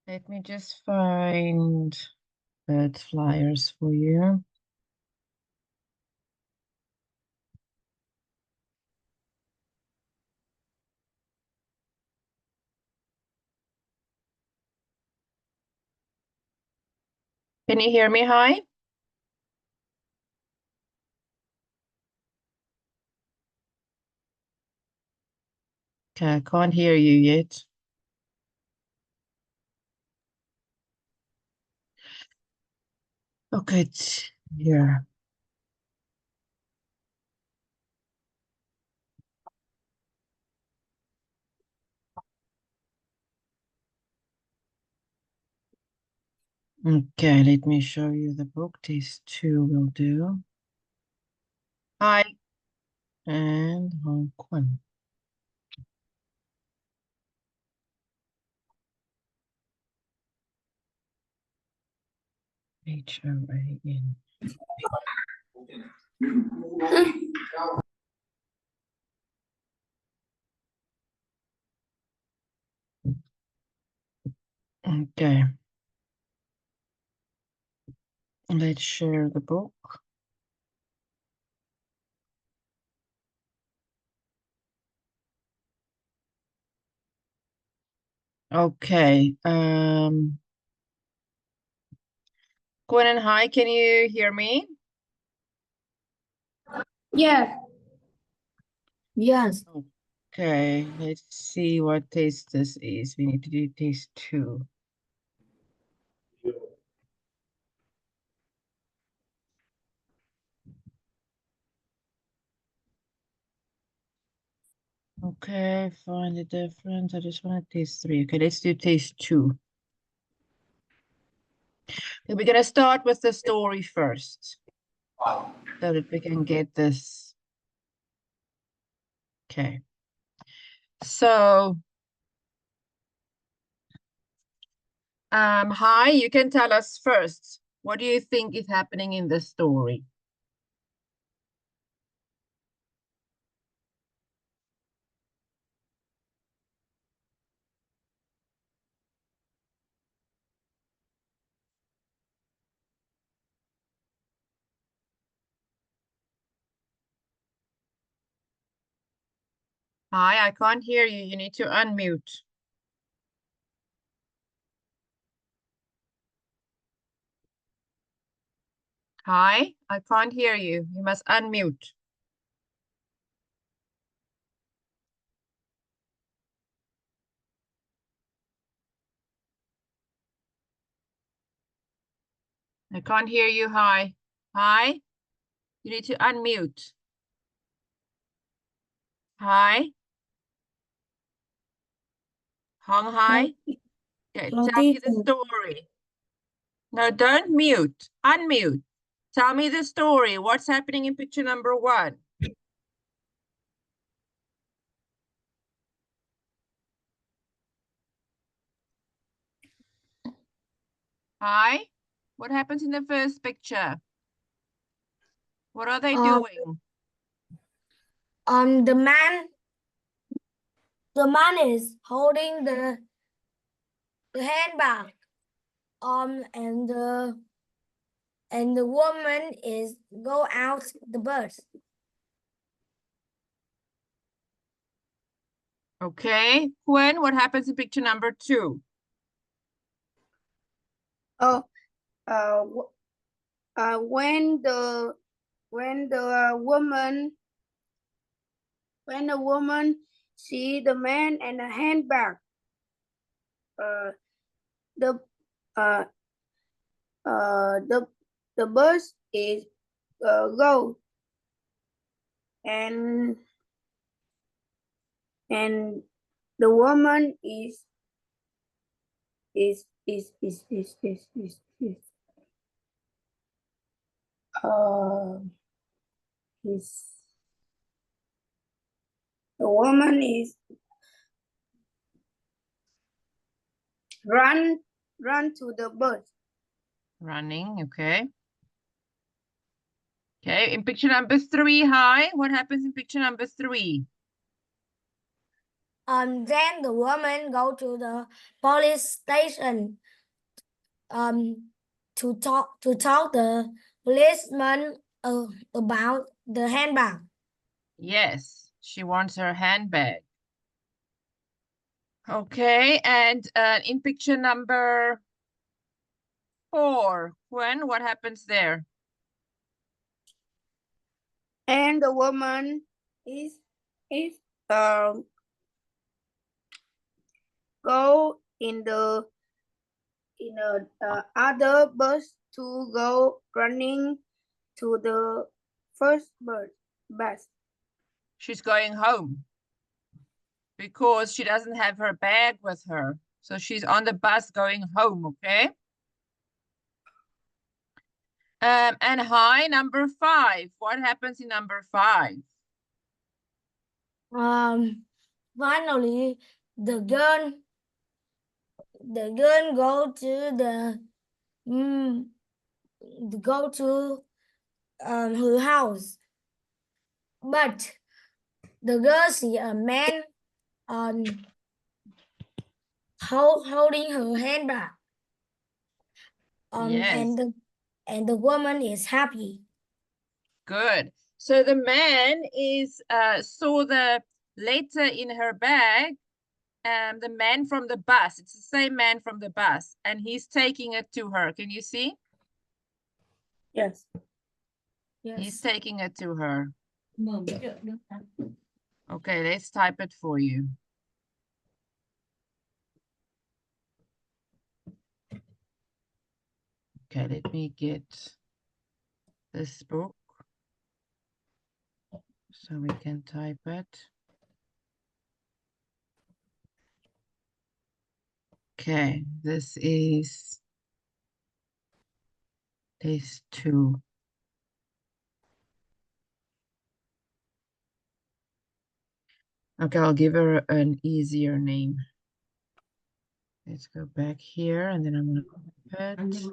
Let me just find bird flyers for you. Can you hear me? Hi? Okay, I can't hear you yet. Okay, it's here. Okay, let me show you the book. These two will do. Hi, and Quan. Hoan. Okay, let's share the book. Okay, Gwen and Hi, can you hear me? Yes. Yes. Okay, let's see what test this is. We need to do test 2. Okay, find the difference. I just want to test 3. Okay, let's do test 2. Okay, we're going to start with the story first so that we can get this. Okay. So, Hi, you can tell us first. What do you think is happening in this story? Hi, I can't hear you. You need to unmute. Hi, I can't hear you. You must unmute. I can't hear you. Hi. Hi. You need to unmute. Hi. Hong Hai. Okay, tell me the story. No, don't mute. Unmute. Tell me the story. What's happening in picture number 1? Hi. What happens in the first picture? What are they doing? The man is holding the handbag. And the woman is go out the bus. Okay. When? What happens in picture number 2? Oh, when the woman see the man and the handbag, the bus is go, and the woman is the woman is run to the bus. Running, okay. Okay, in picture number 3, hi. What happens in picture number 3? Then the woman go to the police station to talk the policeman about the handbag. Yes, she wants her handbag. Okay, and in picture number 4, Quan, what happens there? And the woman is um go in the other bus to go running to the first bus. She's going home because she doesn't have her bag with her. So she's on the bus going home, okay? And hi, number 5. What happens in number 5? Finally, the girl go to her house, but the girl see a man holding her handbag. Yes. And the woman is happy. Good. So the man saw the letter in her bag, the man from the bus. It's the same man from the bus, and he's taking it to her. Can you see? Yes. He's taking it to her. Okay, let's type it for you. Okay, let me get this book so we can type it. Okay, this is test 2. Okay, I'll give her an easier name. Let's go back here and then I'm going to type it.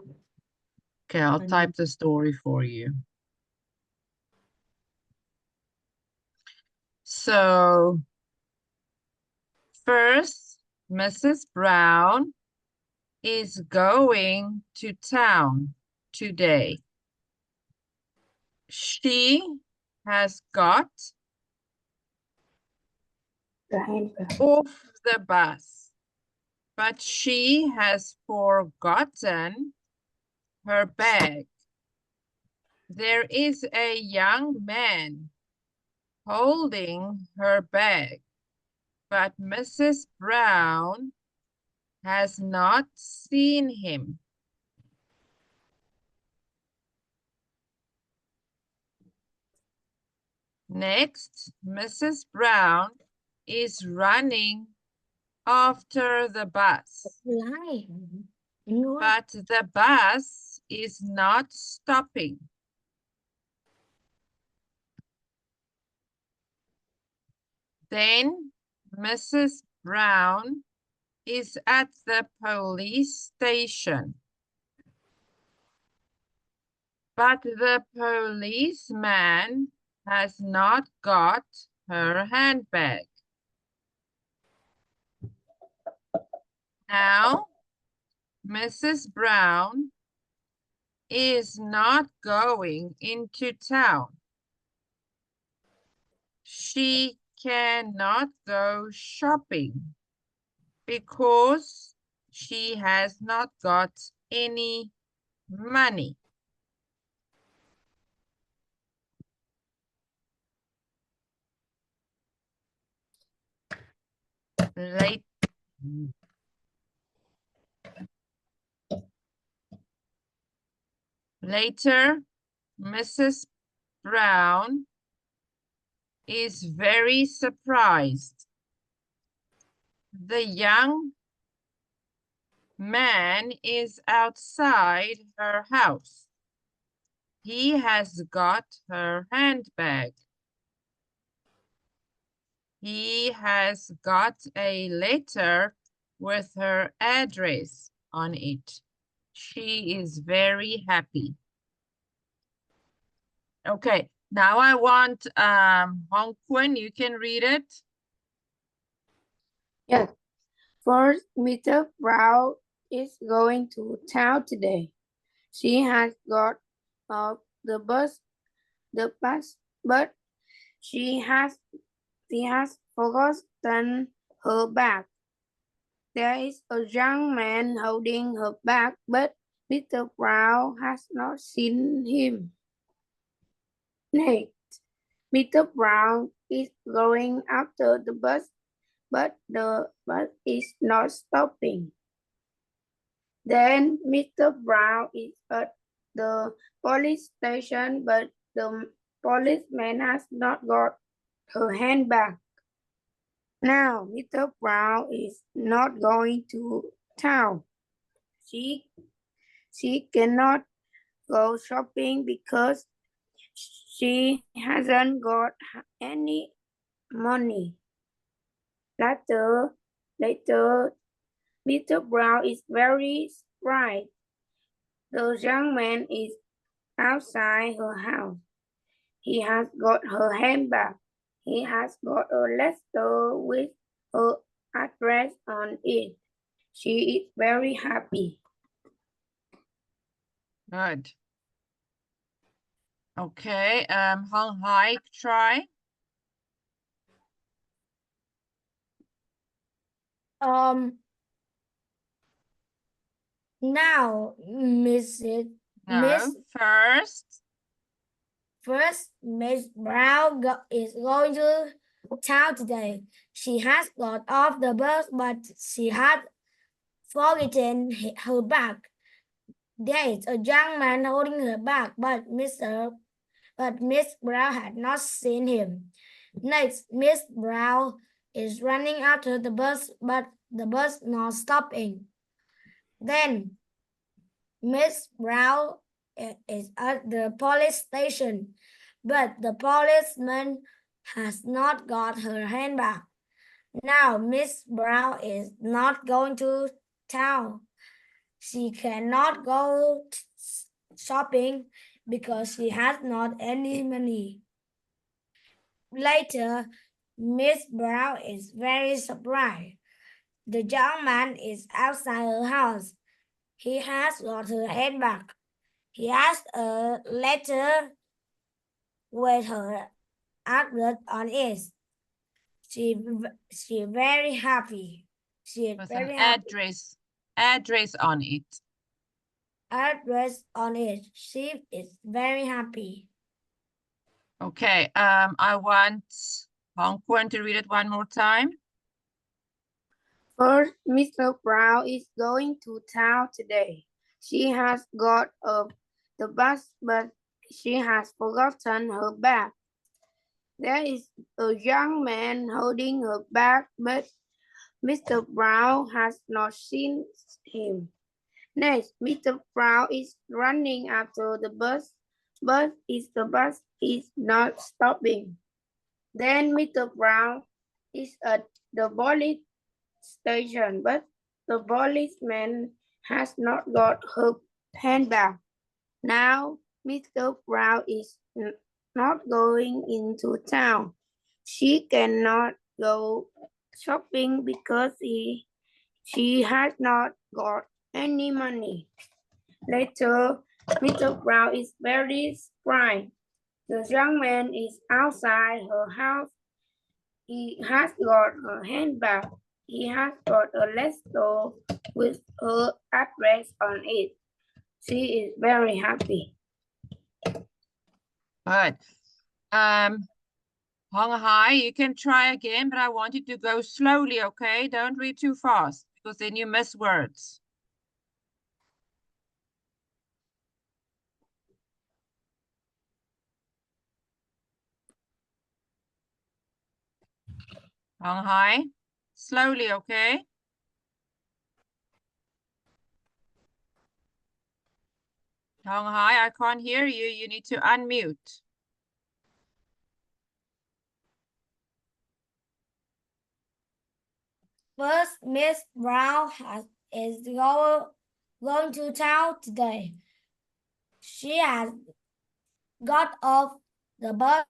Okay, I'll type the story for you. So, first, Mrs. Brown is going to town today. She has got The handbag. off the bus, but she has forgotten her bag. There is a young man holding her bag, but Mrs. Brown has not seen him. Next, Mrs. Brown is running after the bus, but the bus is not stopping. Then Mrs. Brown is at the police station, but the policeman has not got her handbag. Now, Mrs. Brown is not going into town. She cannot go shopping because she has not got any money. Later, Mrs. Brown is very surprised. The young man is outside her house. He has got her handbag. He has got a letter with her address on it. She is very happy. Okay, now I want Hoang, you can read it. Yes. First, Mr. Brown is going to town today. She has got off the bus, but she has forgotten her bag. There is a young man holding her bag, but Mr. Brown has not seen him. Next, Mr. Brown is going after the bus, but the bus is not stopping. Then Mr. Brown is at the police station, but the policeman has not got her handbag. Now, Mr. Brown is not going to town. She cannot go shopping because she hasn't got any money. Later, Mr. Brown is very surprised. The young man is outside her house. He has got her handbag. He has got a letter with her address on it. She is very happy. Good. Okay, Hoang Hai, try. Now, Mrs. No, Miss first. Miss Brown is going to town today. She has got off the bus, but she had forgotten her bag. There is a young man holding her bag, but Miss Brown had not seen him. Next, Miss Brown is running after the bus, but the bus not stopping. Then Miss Brown is at the police station, but the policeman has not got her handbag. Now Miss Brown is not going to town. She cannot go shopping because she has not any money. Later, Miss Brown is very surprised. The young man is outside her house. He has got her handbag. He has a letter with her address on it. She very happy. She is With very an happy. address on it. Address on it. She is very happy. Okay, I want Quan to read it one more time. First, Mr. Brown is going to town today. She has got off the bus, but she has forgotten her bag. There is a young man holding her bag, but Mr. Brown has not seen him. Next, Mr. Brown is running after the bus, but the bus is not stopping. Then Mr. Brown is at the police station, but the policeman has not got her handbag. Now, Mr. Brown is not going into town. She cannot go shopping because she has not got any money. Later, Mr. Brown is very surprised. The young man is outside her house. He has got a handbag. He has got a letter with her address on it. She is very happy. Good. Hoang Hai, you can try again, but I want you to go slowly, okay? Don't read too fast, because then you miss words. Hoang Hai, slowly, okay? Hoang Hai, I can't hear you. You need to unmute. First, Miss Brown is going to town today. She has got off the bus,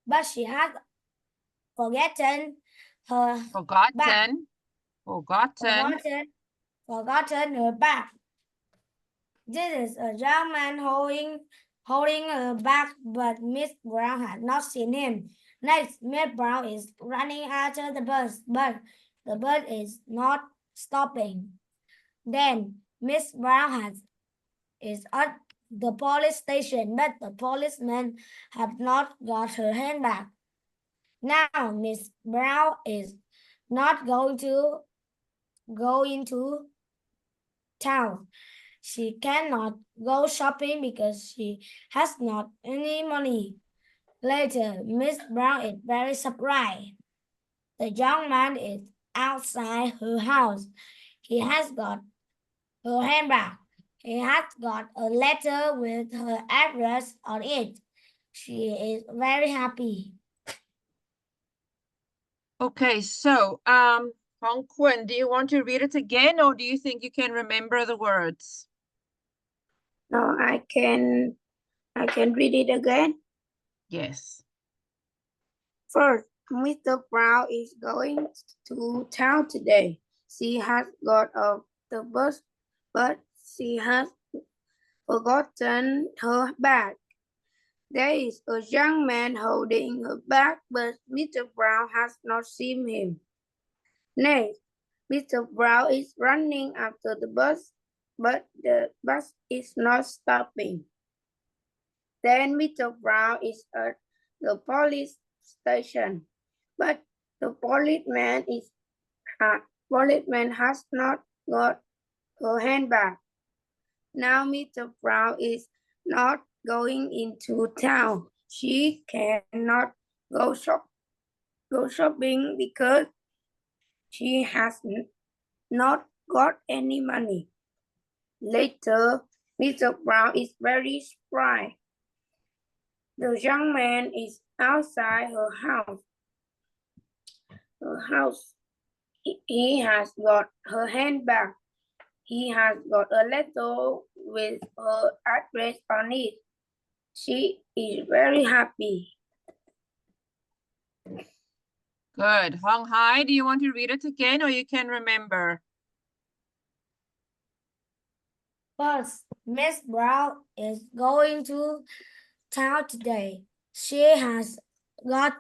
but she has forgotten her bag. Forgotten. Forgotten. Forgotten her bag. This is a young man holding her bag, but Miss Brown had not seen him. Next, Miss Brown is running after the bus, but the bus is not stopping. Then Miss Brown is at the police station, but the policemen have not got her handbag. Now Miss Brown is not going to go into town. She cannot go shopping because she has not any money. Later, Miss Brown is very surprised. The young man is outside her house. He has got her handbag. He has got a letter with her address on it. She is very happy. Okay, so Hoang Quan, do you want to read it again, or do you think you can remember the words? No, I can read it again. Yes. First, Mr. Brown is going to town today. She has got off the bus, but she has forgotten her bag. There is a young man holding her bag, but Mr. Brown has not seen him. Next, Mr. Brown is running after the bus, but the bus is not stopping. Then Mr. Brown is at the police station, but the policeman has not got her handbag. Now Mr. Brown is not going into town. She cannot go shopping because she has not got any money. Later, Mr. Brown is very surprised. The young man is outside her house. He has got her handbag. He has got a letter with her address on it. She is very happy. Good. Hong Hai, do you want to read it again, or you can remember? First, Miss Brown is going to town today. She has got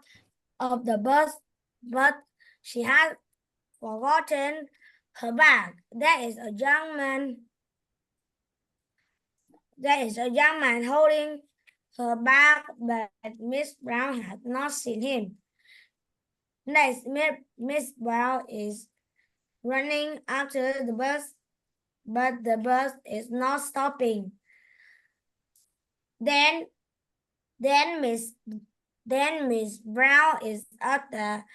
off the bus, but she has forgotten her bag. There is a young man holding her bag, but Miss Brown has not seen him. Next, Miss Brown is running after the bus, but the bus is not stopping. Then Miss Brown is at the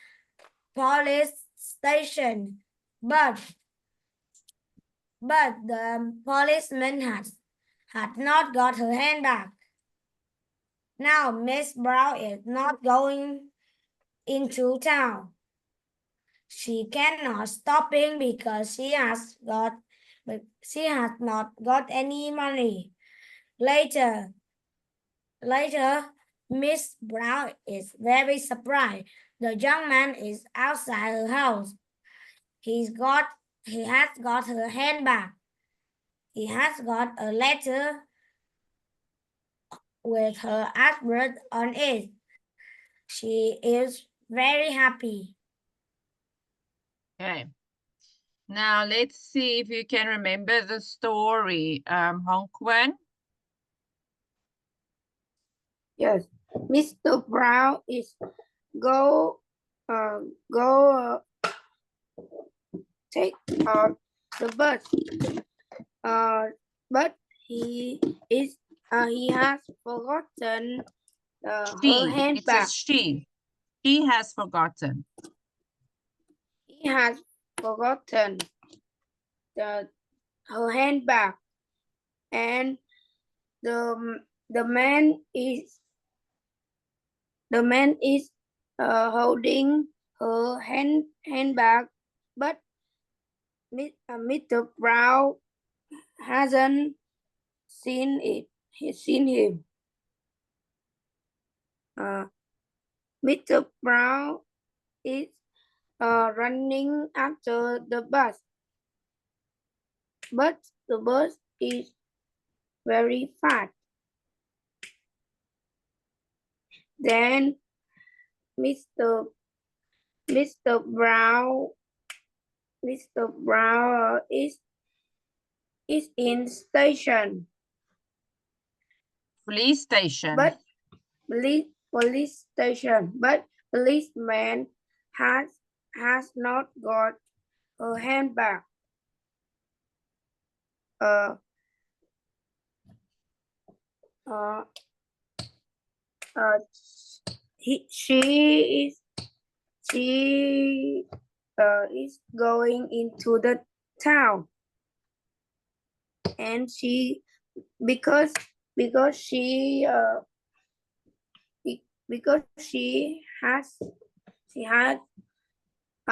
police station, but the policeman had not got her handbag. Now Miss Brown is not going into town. She cannot stopping because she has not got any money. Later, Miss Brown is very surprised. The young man is outside her house. He has got her handbag. He has got a letter with her address on it. She is very happy. Okay. Now let's see if you can remember the story. Hong Quan. Yes, Mr. Brown is take the bus. But he has forgotten her handbag. It says she. She has forgotten. He has forgotten her handbag, and the man is holding her handbag, but Mr. Brown hasn't seen it. He's seen him. Mr. Brown is running after the bus, but the bus is very fast. Then Mr. Mr. Brown is in station, Police station. but police station, but policeman has not got her handbag. Uh, uh, uh, she is going into the town, and because she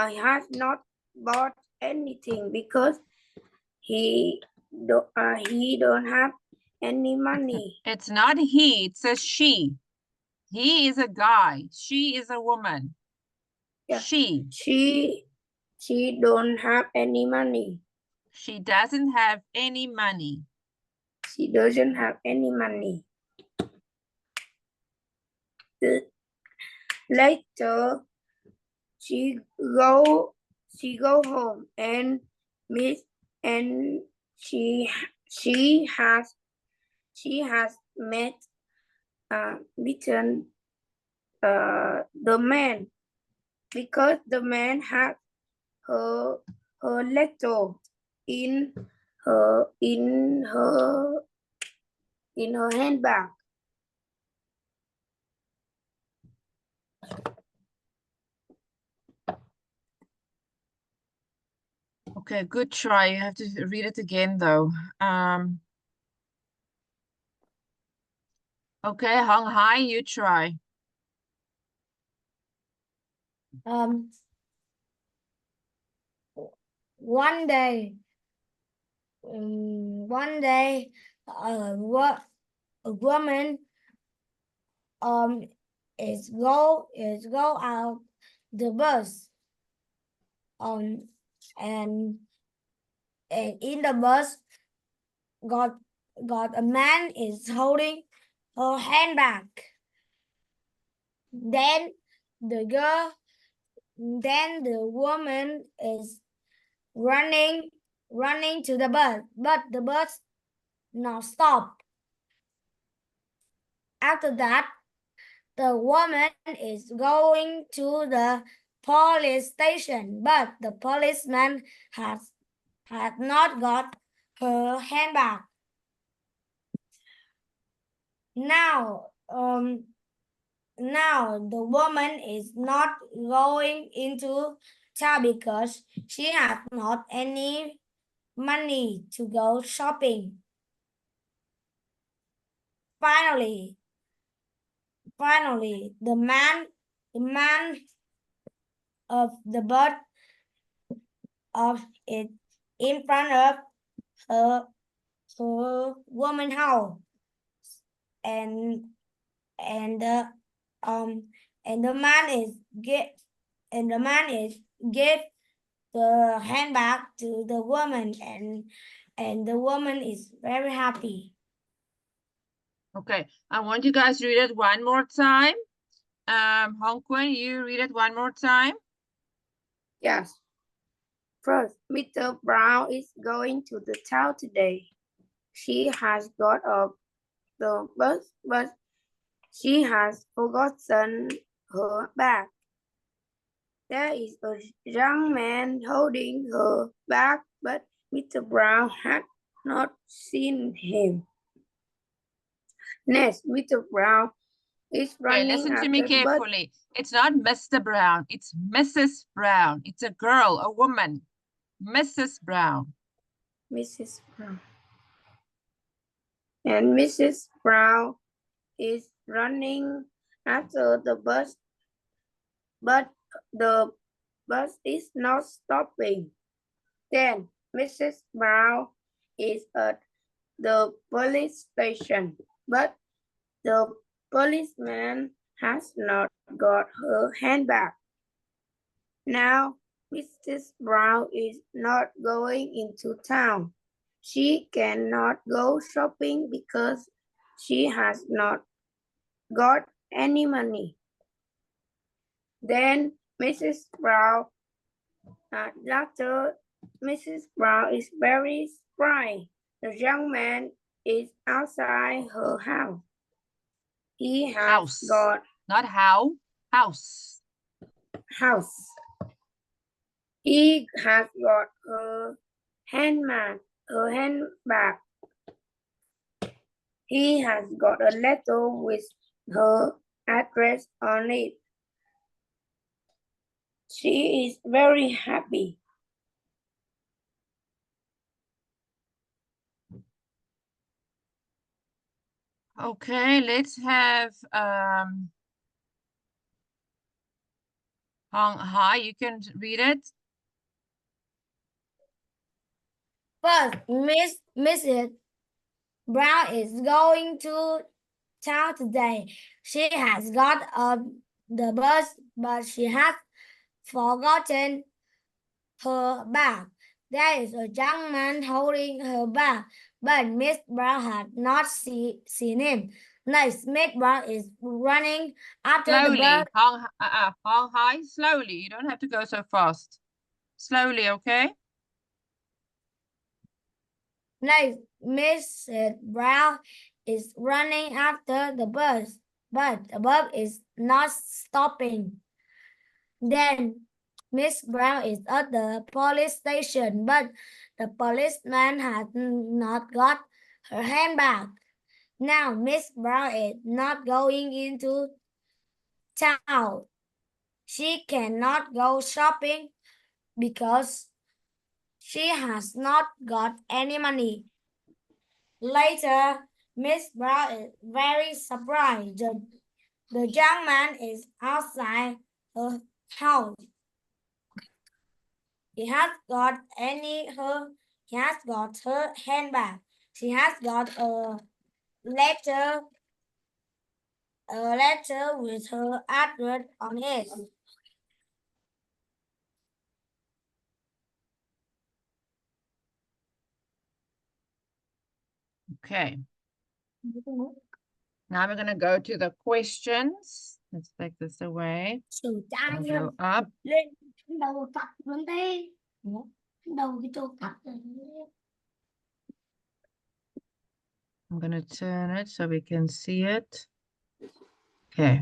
has not bought anything because he don't have any money. It's not he, it says she. He is a guy. She is a woman. Yeah. She. She don't have any money. She doesn't have any money. She doesn't have any money. Later, she go home and she has met beaten the man, because the man had her letter in her handbag. Okay, good try. You have to read it again though. Okay, Hong Hai, you try. One day, a woman is go out the bus and in the bus got a man is holding her handbag. Then the woman is running to the bus, but the bus now stopped. After that, the woman is going to the police station, but the policeman had not got her handbag. Now the woman is not going into town because she has not any money to go shopping. Finally, the man of the bird of it in front of her woman house, and the man is give the handbag to the woman, and the woman is very happy. Okay, I want you guys to read it one more time. Hong Quan, you read it one more time. Yes. First, Mr. Brown is going to the town today. She has got off the bus, but she has forgotten her bag. There is a young man holding her bag, but Mr. Brown had not seen him. Next, Mr. Brown is running. Okay, listen to me carefully. It's not Mr. Brown, it's Mrs. Brown. It's a girl, a woman. Mrs. Brown. Mrs. Brown. And Mrs. Brown is running after the bus, but the bus is not stopping. Then Mrs. Brown is at the police station, but the policeman has not got her handbag. Now, Mrs. Brown is not going into town. She cannot go shopping because she has not got any money. Then Mrs. Brown, Dr. Mrs. Brown is very surprised. The young man is outside her house. He has House. got Not how. House. house. He has got her handbag. He has got a letter with her address on it. She is very happy. Okay, let's have Hoang Hai, you can read it. First, Mrs. Brown is going to town today. She has got the bus, but she has forgotten her bag. There is a young man holding her bag, but Miss Brown had not seen him. Next, Miss Brown is running after the Slowly, bus. Hoang Hai, slowly. You don't have to go so fast. Slowly, okay? Next, Miss Brown is running after the bus, but the bus is not stopping. Then Miss Brown is at the police station, but the policeman has not got her handbag. Now Miss Brown is not going into town. She cannot go shopping because she has not got any money. Later, Miss Brown is very surprised. The young man is outside her house. He has got her handbag. She has got a letter with her address on it. Okay. Now we're going to go to the questions. Let's take this away. Sử I'll trang go up. lên đầu cặp luôn đi. Đầu cái chỗ cặp này. I'm going to turn it so we can see it. Okay.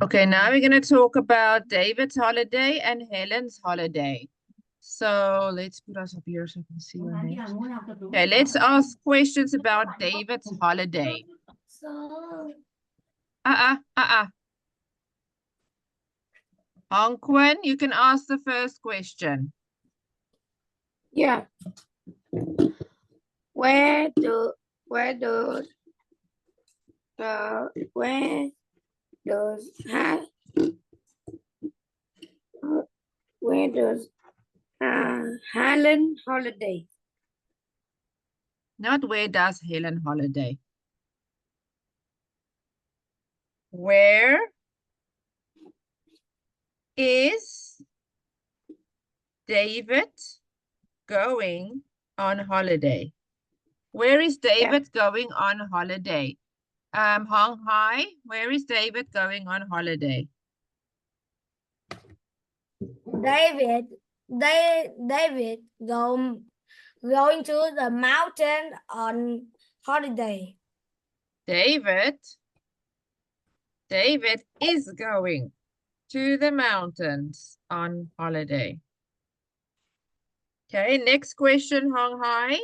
Okay, now we're going to talk about David's holiday and Helen's holiday. So let's put us up here so we can see your names. Okay, let's ask questions about David's holiday. Quan, you can ask the first question. Yeah. Where does Helen holiday? Not where does Helen holiday? Where is David going on holiday? Where is David going on holiday? Hoang Hai, where is David going on holiday? David going to the mountain on holiday. David is going to the mountains on holiday. Okay, next question, Hoang Hai.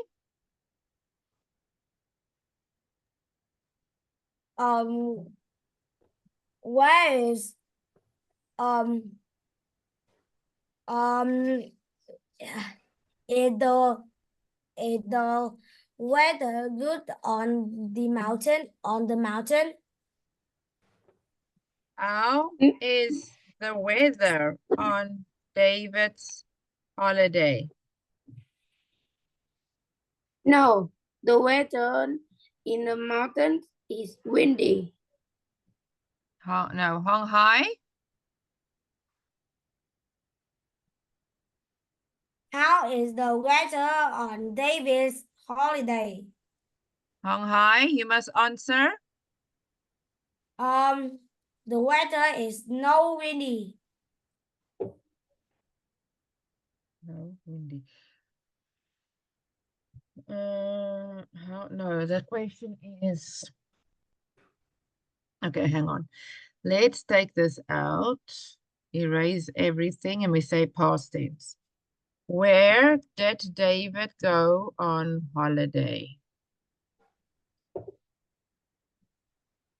Where is is the weather good on the mountain? How is the weather on David's holiday? No, the weather in the mountains is windy. No, Hoang Hai? How is the weather on David's holiday? Hong Hai, you must answer. The weather is no windy. No, windy. How? No, the question is. Okay, hang on. Let's take this out. Erase everything, and we say past tense. Where did David go on holiday?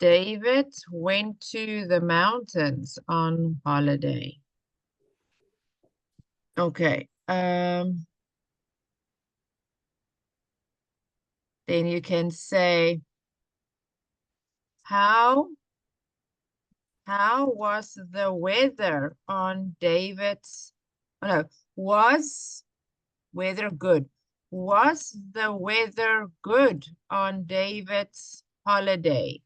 David went to the mountains on holiday. Okay. Then you can say, how was the weather on David's, oh no, was weather good? Was the weather good on David's holiday?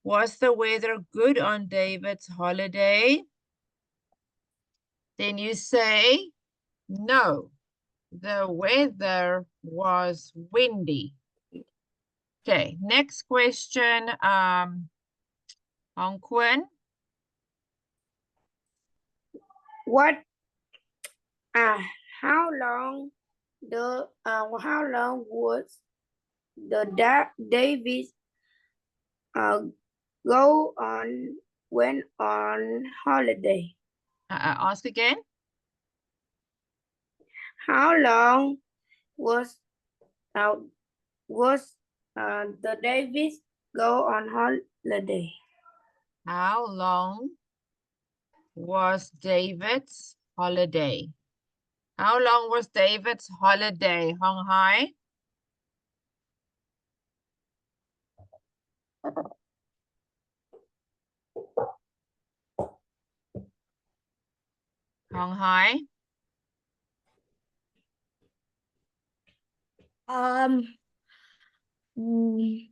Was the weather good on David's holiday? Then you say, no, the weather was windy. Okay, next question, Hoang Quan. What? How long was the Davis go on went on holiday? Ask again. How long was the Davis go on holiday? How long was David's holiday? How long was David's holiday, Hong Hai? Hong Hai? Mm,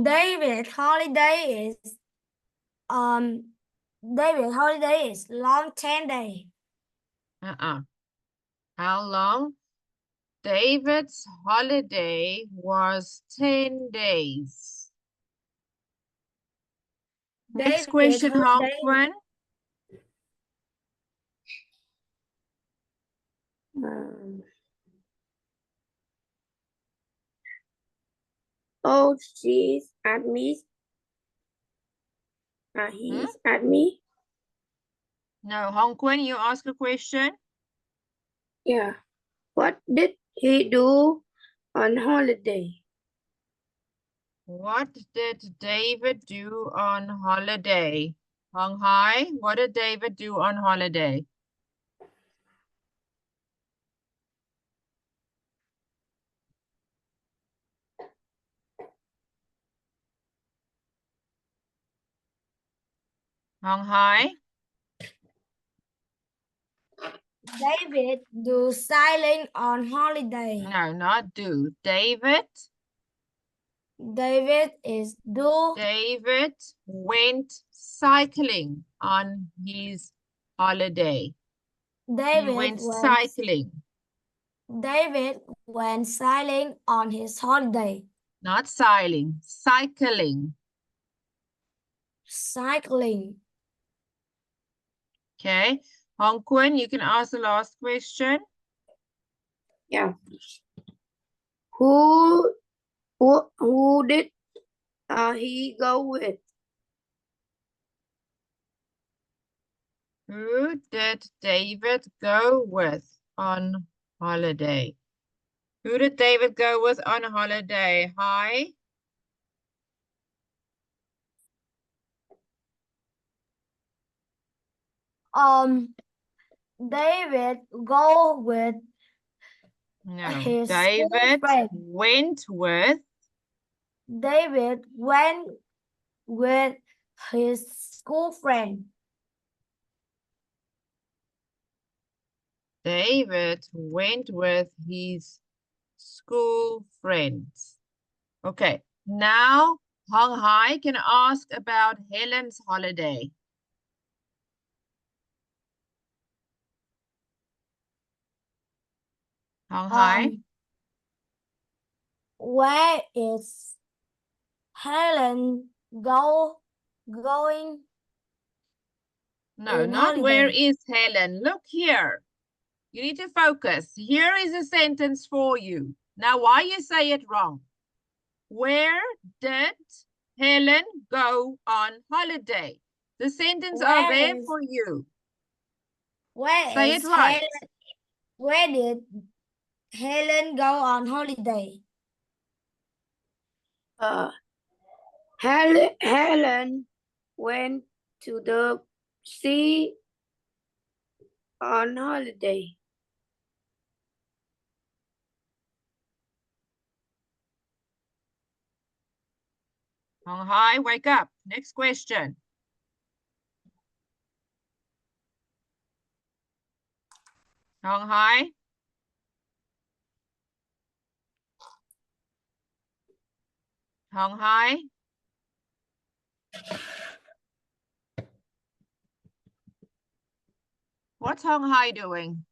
David holiday is David holiday is long 10 days. How long? David's holiday was 10 days. Next David question, Hong holiday. Quan. Oh, she's at me. He's at me. No, Hong Quan, you ask a question. Yeah. What did he do on holiday? What did David do on holiday? Hong Hai, what did David do on holiday? Hong Hai? David do sailing on holiday. No, not do. David? David is do. David went cycling on his holiday. He David went cycling. David went sailing on his holiday. Not sailing, cycling. Cycling. Okay. Hong Quan, you can ask the last question. Yeah. Who did he go with? Who did David go with on holiday? Who did David go with on holiday? Hi. David go with No. his David friend. went with. David went with his school friend. David went with his school friends. Okay, now Hong Hai can ask about Helen's holiday. Hong Hai. Where is Helen going? No, in not where holiday? is Helen. Look here. You need to focus. Here is a sentence for you. Now, why you say it wrong? Where did Helen go on holiday? The sentence are there for you. Say it right. Where did Helen go on holiday? Helen went to the sea on holiday. Hong Hai, wake up. Next question. Hong Hai. Hong Hai. What's Hong Hai doing?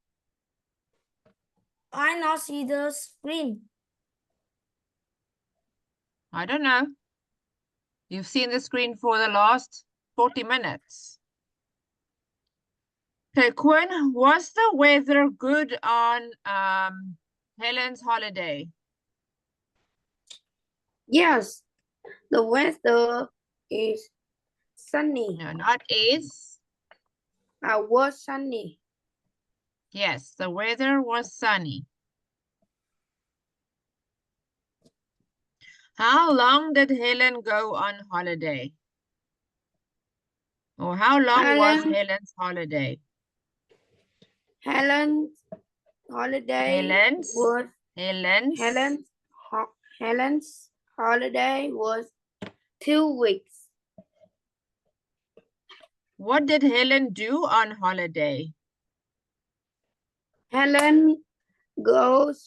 I not see the screen. I don't know. You've seen the screen for the last 40 minutes. Okay, Quan, was the weather good on Helen's holiday? Yes, the weather is sunny. No, not is. Was sunny. Yes, the weather was sunny. How long did Helen go on holiday? Or how long was Helen's holiday? Helen's holiday was Helen's holiday was 2 weeks. What did Helen do on holiday? Helen went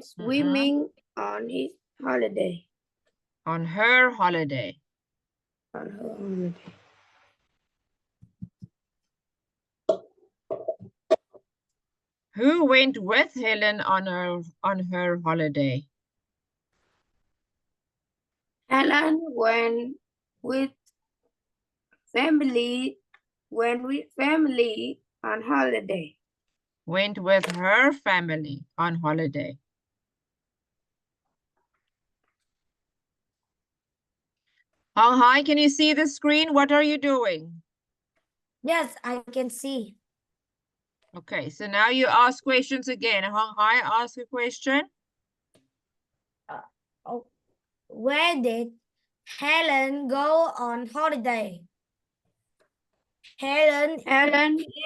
swimming on his holiday. On her holiday. On her holiday. Who went with Helen on her holiday? Helen went with family on holiday. Went with her family on holiday. Hong Hai, can you see the screen? What are you doing? Yes, I can see. Okay, so now you ask questions again. Hong Hai, ask a question. Where did Helen go on holiday? Helen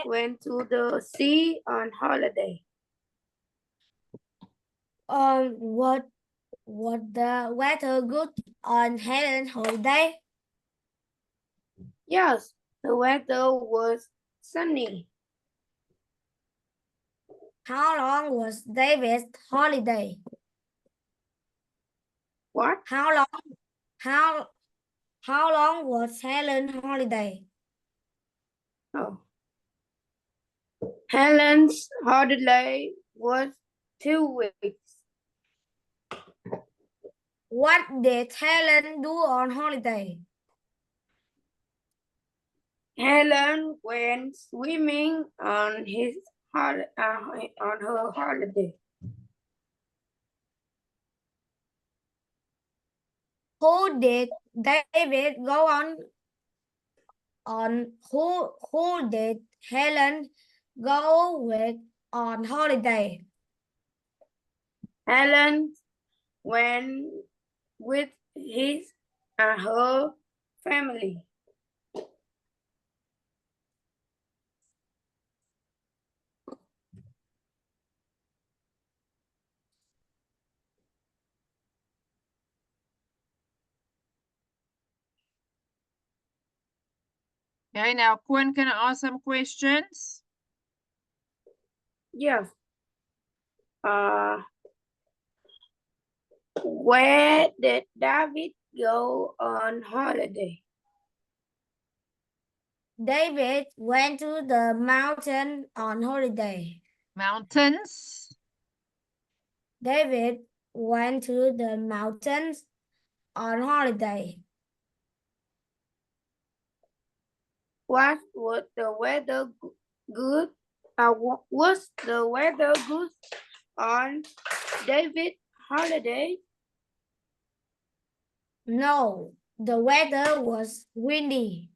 went to the sea on holiday. What the weather good on Helen's holiday? Yes, the weather was sunny. How long was David's holiday? What? How long was Helen's holiday? Oh. Helen's holiday was 2 weeks. What did Helen do on holiday? Helen went swimming on her holiday. Who did David go who did Helen go with on holiday? Helen went with her family. Okay, now Quan, can I ask some questions? Yes. Where did David go on holiday? David went to the mountain on holiday. Mountains. David went to the mountains on holiday. Was the weather good? Was the weather good on David's holiday? No, the weather was windy.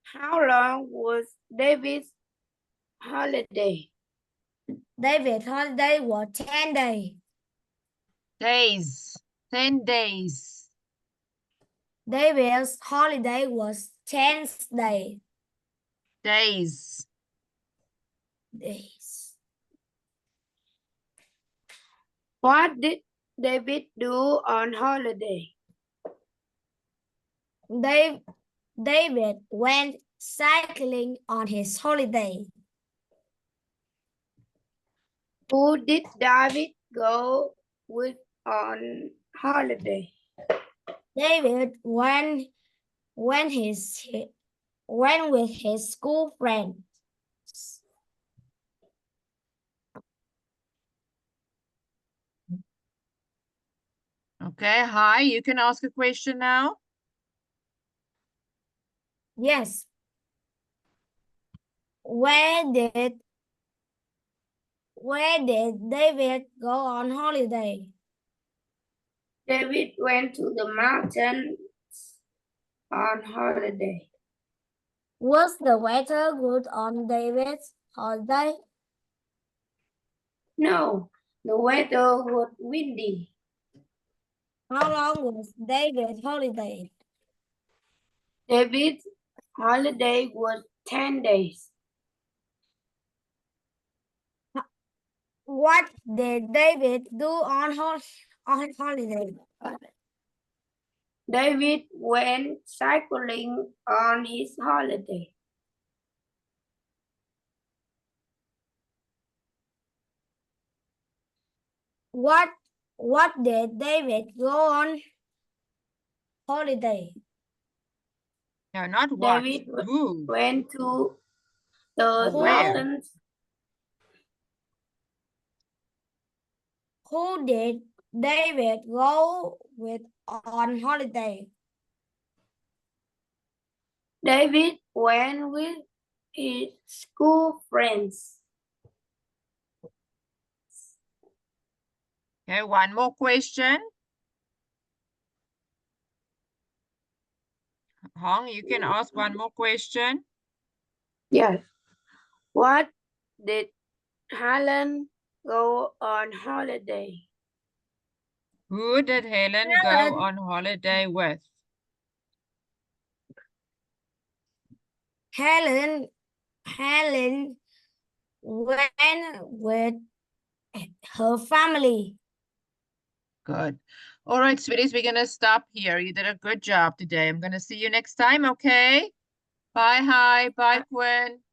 How long was David's holiday? David's holiday was 10 days. Days. 10 days. David's holiday was 10 days. Days. Days. What did David do on holiday? David went cycling on his holiday. Who did David go with on holiday? David went with his school friends. Okay, hi, you can ask a question now. Yes. Where did David go on holiday? David went to the mountains on holiday. Was the weather good on David's holiday? No, the weather was windy. How long was David's holiday? David's holiday was 10 days. What did David do on holiday? David went cycling on his holiday. What did David go on holiday? No, not what. David Who? went to the Where? mountains. Who did David go with on holiday? David went with his school friends. Okay, one more question. Hoang, you can ask one more question. Yes. What did Helen go on holiday? Who did Helen go on holiday with? Helen went with her family. Good. All right, sweeties, we're going to stop here. You did a good job today. I'm going to see you next time, okay? Bye, hi. Bye, Quan.